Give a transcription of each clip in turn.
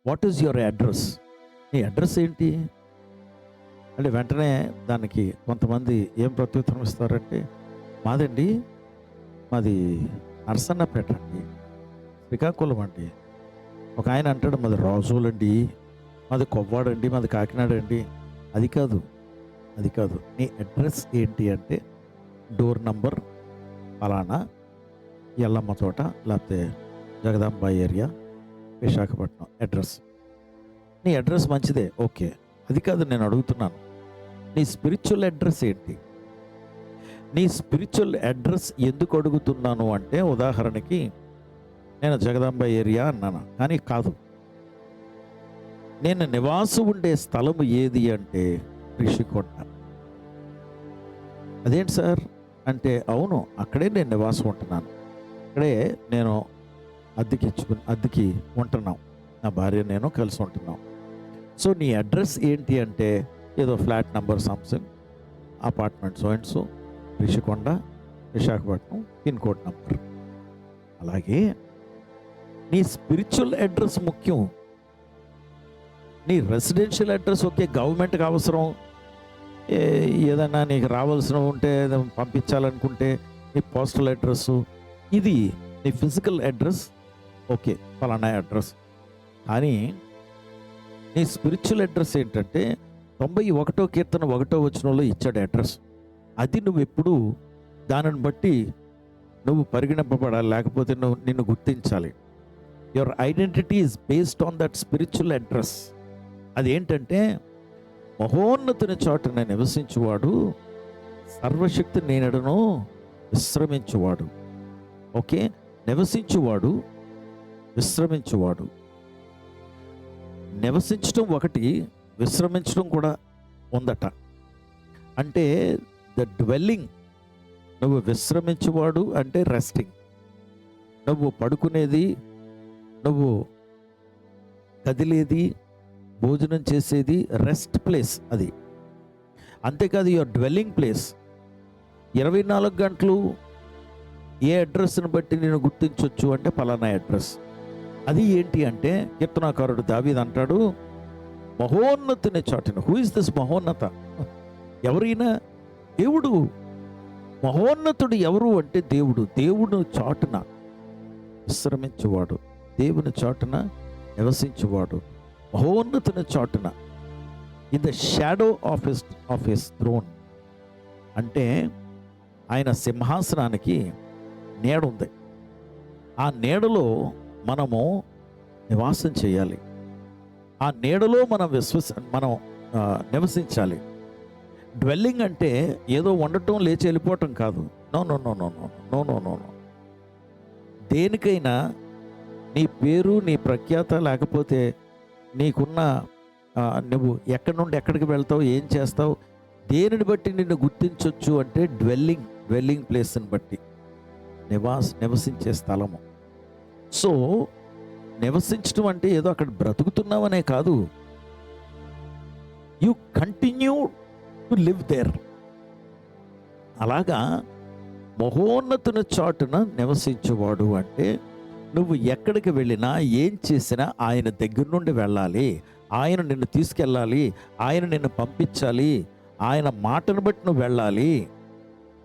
What is your address? నీ address ఏంటి అంటే వెంటనే దానికి కొంతమంది ఏం ప్రత్యుత్తరం ఇస్తారంటే, మాదండి, మాది నరసన్నపేట అండి, శ్రీకాకుళం అండి. ఒక ఆయన అంటాడు, మాది రాజోలండి, మాది కొవ్వాడండి, మాది కాకినాడ అండి. అది కాదు, అది కాదు. నీ అడ్రస్ ఏంటి అంటే, డోర్ నంబర్ ఫలానా, ఎల్లమ్మ తోట, లేకపోతే జగదాంబ ఏరియా, విశాఖపట్నం అడ్రస్. నీ అడ్రస్ మంచిదే, ఓకే. అది కాదు నేను అడుగుతున్నాను. నీ స్పిరిచువల్ అడ్రస్ ఏంటి? నీ స్పిరిచువల్ అడ్రస్ ఎందుకు అడుగుతున్నాను అంటే, ఉదాహరణకి నేను జగదాంబ ఏరియా అన్నాను, కానీ కాదు. నేను నివాసం ఉండే స్థలం ఏది అంటే రిషికొండ. అదేంటి సార్ అంటే, అవును, అక్కడే నేను నివాసం ఉంటున్నాను, అక్కడే నేను అద్దెకి ఉంటున్నాం, నా భార్య నేను కలిసి ఉంటున్నాం. సో నీ అడ్రస్ ఏంటి అంటే, ఏదో flat number something, apartment so and so, Rishikonda, Visakhapatnam, pin code number. అలాగే నీ స్పిరిచువల్ అడ్రస్ ముఖ్యం. నీ రెసిడెన్షియల్ అడ్రస్ ఓకే, గవర్నమెంట్కి అవసరం, ఏదైనా నీకు రావాల్సిన ఉంటే పంపించాలనుకుంటే నీ పోస్టల్ అడ్రస్సు, ఇది నీ ఫిజికల్ అడ్రస్, ఓకే, ఫలానా అడ్రస్. కానీ నీ స్పిరిచువల్ అడ్రస్ ఏంటంటే 91వ కీర్తన 1వ వచనంలో ఇచ్చాడు అడ్రస్. అది నువ్వు ఎప్పుడు దానిని బట్టి నువ్వు పరిగణింపబడాలి, లేకపోతే నిన్ను గుర్తించాలి. Your identity is based on that spiritual address. అదేంటంటే, మహోన్నతుని చోటన నివసించువాడు, సర్వశక్తి నేనెడను విశ్రమించువాడు. ఓకే, నివసించువాడు, విశ్రమించువాడు. నివసించడం ఒకటి, విశ్రమించడం కూడా ఉందట. అంటే ద డ్వెల్లింగ్, నువ్వు విశ్రమించువాడు అంటే రెస్టింగ్, నువ్వు పడుకునేది, నువ్వు కదిలేది, భోజనం చేసేది రెస్ట్ ప్లేస్ అది. అంతేకాదు యువర్ డ్వెల్లింగ్ ప్లేస్. 24 గంటలు ఏ అడ్రస్ని బట్టి నేను గుర్తించవచ్చు అంటే పలానా అడ్రస్. అది ఏంటి అంటే, కీర్తనాకారుడు దావీదు అంటాడు, మహోన్నతుని చాటున. హూ ఇస్ దిస్ మహోన్నత? ఎవరైనా దేవుడు. మహోన్నతుడు ఎవరు అంటే దేవుడు. దేవుడు చాటున విశ్రమించువాడు, దేవుని చాటున నివసించువాడు, మహోన్నతుని చాటున, in the shadow of his throne. అంటే ఆయన సింహాసనానికి నీడ ఉంది. ఆ నీడలో మనము నివాసం చేయాలి. ఆ నీడలో మనం నివసించాలి. డ్వెల్లింగ్ అంటే ఏదో ఉండటం, లేచి వెళ్ళిపోవటం కాదు. No no no no no no no no no. దేనికైనా నీ పేరు, నీ ప్రఖ్యాత, లేకపోతే నీకున్న నువ్వు ఎక్కడి నుండి ఎక్కడికి వెళ్తావు, ఏం చేస్తావు, దేనిని బట్టి నిన్ను గుర్తించవచ్చు అంటే డ్వెల్లింగ్ ప్లేస్ని బట్టి, నివసించే స్థలము. సో నివసించడం అంటే ఏదో అక్కడ బ్రతుకుతున్నావనే కాదు, you continue to live there. అలాగా మహోన్నతుని చాటున నివసించేవాడు అంటే, నువ్వు ఎక్కడికి వెళ్ళినా, ఏం చేసినా ఆయన దగ్గర నుండి వెళ్ళాలి, ఆయన నిన్ను తీసుకెళ్ళాలి, ఆయన నిన్ను పంపించాలి, ఆయన మాటను బట్టి నువ్వు వెళ్ళాలి.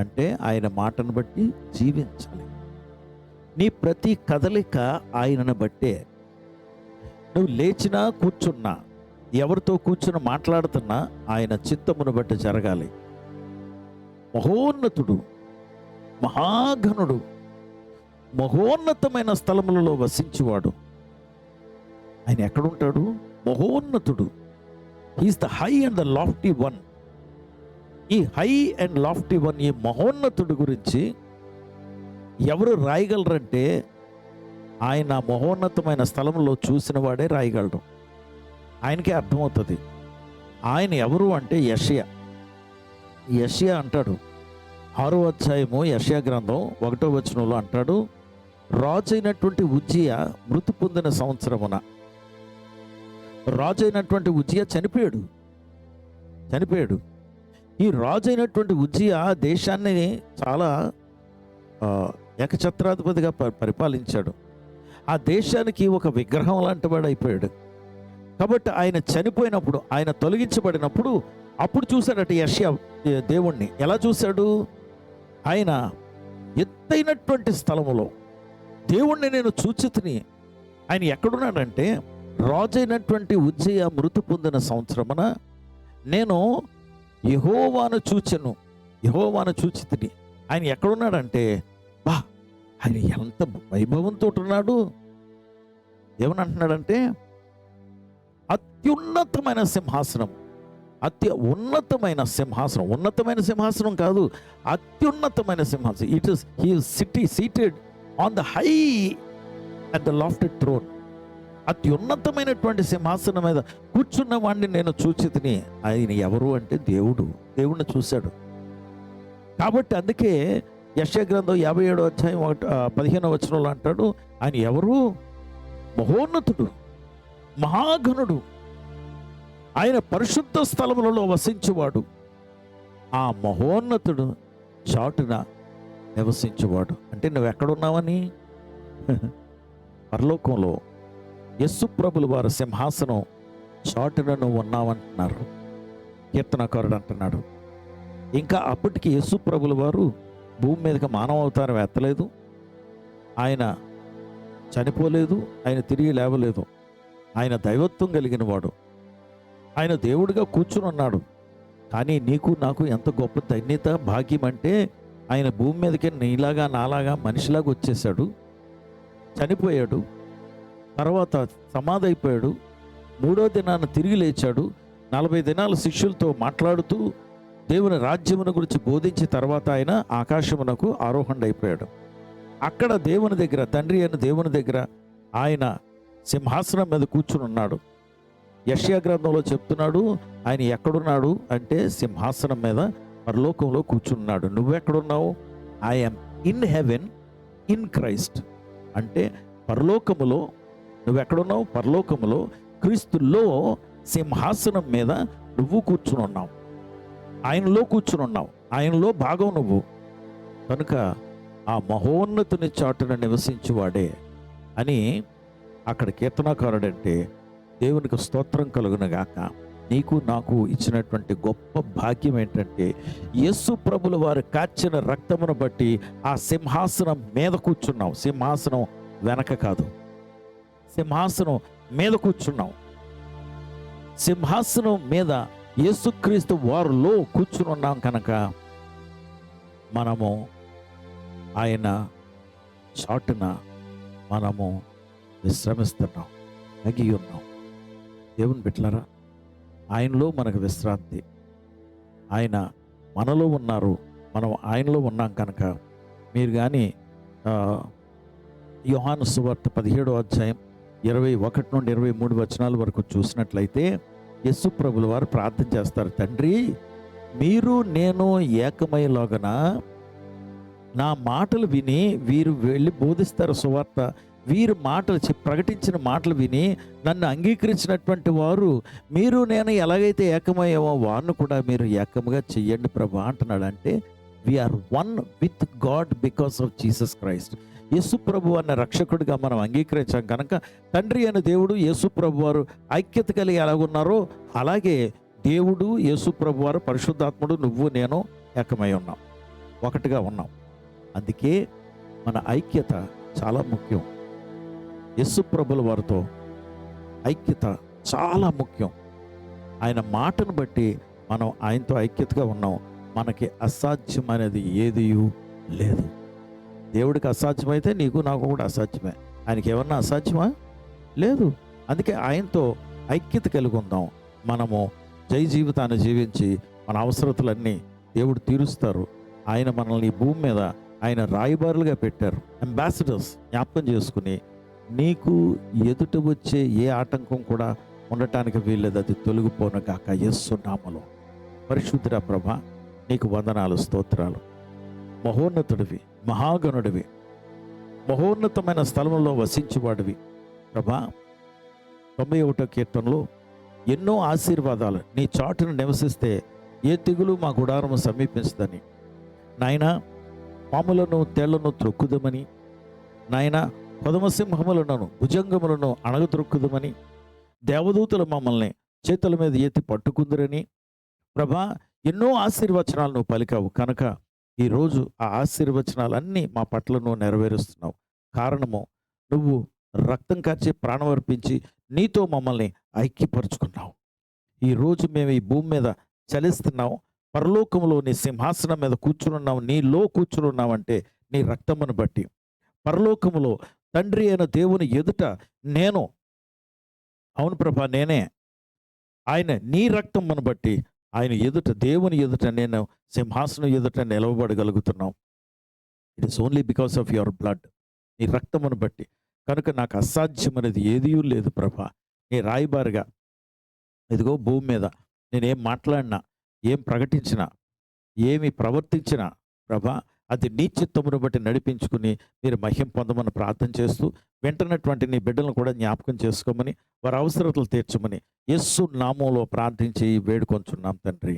అంటే ఆయన మాటను బట్టి జీవించాలి. నీ ప్రతి కదలిక ఆయనను బట్టే. నువ్వు లేచినా, కూర్చున్నా, ఎవరితో కూర్చుని మాట్లాడుతున్నా ఆయన చిత్తమును బట్టి జరగాలి. మహోన్నతుడు, మహాఘనుడు, మహోన్నతమైన స్థలములలో వసించువాడు. ఆయన ఎక్కడుంటాడు? మహోన్నతుడు. He is the high and the lofty one. ఈ హై అండ్ లాఫ్టీ వన్, ఈ మహోన్నతుడి గురించి ఎవరు రాయగలరంటే, ఆయన మహోన్నతమైన స్థలంలో చూసిన వాడే రాయగలడు. ఆయనకే అర్థమవుతుంది. ఆయన ఎవరు అంటే యెషయా అంటాడు, 6వ అధ్యాయము యెషయా గ్రంథం 1వ వచనంలో అంటాడు, రాజు అయినటువంటి ఉజ్జియా మృతి పొందిన సంవత్సరమున. రాజు అయినటువంటి ఉజ్జియా చనిపోయాడు. ఈ రాజు అయినటువంటి ఉజ్జియా దేశాన్ని చాలా ఏకఛత్రాధిపతిగా పరిపాలించాడు. ఆ దేశానికి ఒక విగ్రహం లాంటి వాడు అయిపోయాడు. కాబట్టి ఆయన చనిపోయినప్పుడు, ఆయన తొలగించబడినప్పుడు అప్పుడు చూశాడట యెషయా దేవుణ్ణి. ఎలా చూశాడు? ఆయన ఎత్తైనటువంటి స్థలములో దేవుణ్ణి నేను చూచితిని. ఆయన ఎక్కడున్నాడంటే, రాజైనటువంటి ఉజ్జయ మృతి పొందిన సంవత్సరమున నేను యెహోవాను చూచితిని. ఆయన ఎక్కడున్నాడంటే, బా ఆయన ఎంత వైభవంతో ఉన్నాడు. ఏమని అంటున్నాడంటే, అత్యున్నతమైన సింహాసనం, ఉన్నతమైన సింహాసనం కాదు, అత్యున్నతమైన సింహాసనం. He is seated on the high at the lofted throne. అత్యున్నతమైనటువంటి సింహాసనం మీద కూర్చున్న వాడిని నేను చూచితిని. ఆయన ఎవరు అంటే దేవుణ్ణి చూశాడు. కాబట్టి అందుకే యెషయా గ్రంథం 57వ అధ్యాయం 15వ వచనంలో అంటాడు, ఆయన ఎవరు? మహోన్నతుడు, మహాఘనుడు, ఆయన పరిశుద్ధ స్థలములలో వసించువాడు, ఆ మహోన్నతుడు చాటున నివసించువాడు. అంటే నువ్వు ఎక్కడున్నావని? పరలోకంలో యేసు ప్రభుల వారి సింహాసనం చాటున నువ్వు ఉన్నావంటున్నారు కీర్తనకారుడు అంటున్నాడు. ఇంకా అప్పటికి యేసు ప్రభుల వారు భూమి మీదకి మానవ అవతారం ఎత్తలేదు, ఆయన చనిపోలేదు, ఆయన తిరిగి లేవలేదు. ఆయన దైవత్వం కలిగిన వాడు, ఆయన దేవుడిగా కూర్చుని ఉన్నాడు. కానీ నీకు నాకు ఎంత గొప్ప ధన్యత, భాగ్యం అంటే, ఆయన భూమి మీదకి నీలాగా నాలాగా మనిషిలాగా వచ్చేసాడు, చనిపోయాడు, తర్వాత సమాధి అయిపోయాడు, 3వ దినాన తిరిగి లేచాడు, 40 దినాల శిష్యులతో మాట్లాడుతూ దేవుని రాజ్యమును గురించి బోధించిన తర్వాత ఆయన ఆకాశమునకు ఆరోహణ అయిపోయాడు. అక్కడ దేవుని దగ్గర, తండ్రి అయిన దేవుని దగ్గర ఆయన సింహాసనం మీద కూర్చుని ఉన్నాడు. యెషయా గ్రంథంలో చెప్తున్నాడు, ఆయన ఎక్కడున్నాడు అంటే సింహాసనం మీద పరలోకంలో కూర్చున్నాడు. నువ్వెక్కడున్నావు? I'm in heaven in Christ. అంటే పరలోకములో నువ్వెక్కడున్నావు? పరలోకములో క్రీస్తులో సింహాసనం మీద నువ్వు కూర్చుని ఉన్నావు, ఆయనలో కూర్చుని ఉన్నావు, ఆయనలో భాగం నువ్వు. కనుక ఆ మహోన్నతుని చాటున నివసించువాడే అని అక్కడ కీర్తనాకారుడంటే, దేవునికి స్తోత్రం కలుగునుగాక. నీకు నాకు ఇచ్చినటువంటి గొప్ప భాగ్యం ఏంటంటే, యేసు ప్రభుల వారు కాచిన రక్తమును బట్టి ఆ సింహాసనం మీద కూర్చున్నావు. సింహాసనం వెనక కాదు, సింహాసనం మీద కూర్చున్నావు. సింహాసనం మీద యేసుక్రీస్తు వారిలో కూర్చుని ఉన్నాం కనుక మనము ఆయన చాటున మనము విశ్రమిస్తున్నాం, తగి ఉన్నాం. దేవుని బిడ్డలారా, ఆయనలో మనకు విశ్రాంతి. ఆయన మనలో ఉన్నారు, మనం ఆయనలో ఉన్నాం కనుక. మీరు కానీ యోహాను సువార్త 17వ అధ్యాయం 21 నుండి 23 వచనాల వరకు చూసినట్లయితే, యేసు ప్రభుల వారు ప్రార్థన చేస్తారు, తండ్రి మీరు నేను ఏకమయ్యేలాగన నా మాటలు విని, వీరు వెళ్ళి బోధిస్తారు సువార్త, వీరు మాటలు ప్రకటించిన మాటలు విని నన్ను అంగీకరించినటువంటి వారు, మీరు నేను ఎలాగైతే ఏకమయ్యామో వారిని కూడా మీరు ఏకముగా చెయ్యండి ప్రభు అంటున్నాడు. అంటే we're one with God because of Jesus Christ. Yesu ప్రభు అన్న రక్షకుడిగా మనం అంగీకరించాం కనుక తండ్రి అయిన దేవుడు, యేసు ప్రభు వారు ఐక్యత కలిగి ఎలాగున్నారో అలాగే దేవుడు, యేసు ప్రభు వారు, పరిశుద్ధాత్ముడు, నువ్వు నేను ఏకమై ఉన్నాం, ఒకటిగా ఉన్నాం. అందుకే మన ఐక్యత చాలా ముఖ్యం. యేసు ప్రభుల వారితో ఐక్యత చాలా ముఖ్యం. ఆయన మాటను బట్టి మనం ఆయనతో ఐక్యతగా ఉన్నాం. మనకి అసాధ్యం అనేది ఏదీ లేదు. దేవుడికి అసాధ్యమైతే నీకు నాకు కూడా అసాధ్యమే. ఆయనకి ఏమన్నా అసాధ్యమా? లేదు. అందుకే ఆయనతో ఐక్యత కలిగి ఉందాం. మనము జై జీవితాన్ని జీవించి మన అవసరతలన్నీ దేవుడు తీరుస్తారు. ఆయన మనల్ని ఈ భూమి మీద ఆయన రాయబారులుగా పెట్టారు, అంబాసిడర్స్. జ్ఞాపకం చేసుకుని నీకు ఎదుట వచ్చే ఏ ఆటంకం కూడా ఉండటానికి వీల్లేదు, అది తొలగిపోను గాక యేసు నామములో. పరిశుద్ధుడా ప్రభా, నీకు వందనాలు, స్తోత్రాలు. మహోన్నతుడివి, మహాగణుడివి, మహోన్నతమైన స్థలంలో వసించేవాడివి ప్రభా. 91వ కీర్తనలో ఎన్నో ఆశీర్వాదాలు, నీ చాటును నివసిస్తే ఏ తెగులు మా గుడారము సమీపించదని, నాయన పాములను తేళ్లను త్రొక్కుదమని, నాయన కొదమసింహములను భుజంగములను అణగద్రొక్కుదమని, దేవదూతలు మమ్మల్ని చేతుల మీద ఎత్తి పట్టుకుందురని ప్రభా ఎన్నో ఆశీర్వచనాలు నువ్వు పలికావు కనుక ఈరోజు ఆ ఆశీర్వచనాలన్నీ మా పట్ల నువ్వు నెరవేరుస్తున్నావు. కారణము నువ్వు రక్తం కార్చి ప్రాణం అర్పించి నీతో మమ్మల్ని ఐక్యపరుచుకున్నావు. ఈరోజు మేము ఈ భూమి మీద చలిస్తున్నాం. పరలోకంలో నీ సింహాసనం మీద కూర్చునున్నావు. నీలో కూర్చునున్నావంటే నీ రక్తమును బట్టి. పరలోకములో తండ్రి అయిన దేవుని ఎదుట నేను, అవును ప్రభా నేనే, ఆయన నీ రక్తమును బట్టి ఆయన ఎదుట, దేవుని ఎదుట నేను సింహాసనం ఎదుట నిలవబడగలుగుతున్నాం. It is only because of your blood. నీ రక్తమును బట్టి. కనుక నాకు అసాధ్యమనేది ఏదీ లేదు ప్రభా. నీ రాయబారిగా ఇదిగో భూమి మీద నేనేం మాట్లాడినా, ఏం ప్రకటించినా, ఏమి ప్రవర్తించినా ప్రభా అది నీ చిత్తమును బట్టి నడిపించుకుని మీరు మహిమ పొందమని ప్రార్థన చేస్తూ, వెంటనటువంటి నీ బిడ్డలను కూడా జ్ఞాపకం చేసుకోమని, వారి అవసరతలు తీర్చమని యేసు నామంలో ప్రార్థించి వేడుకొంచున్నాం తండ్రి.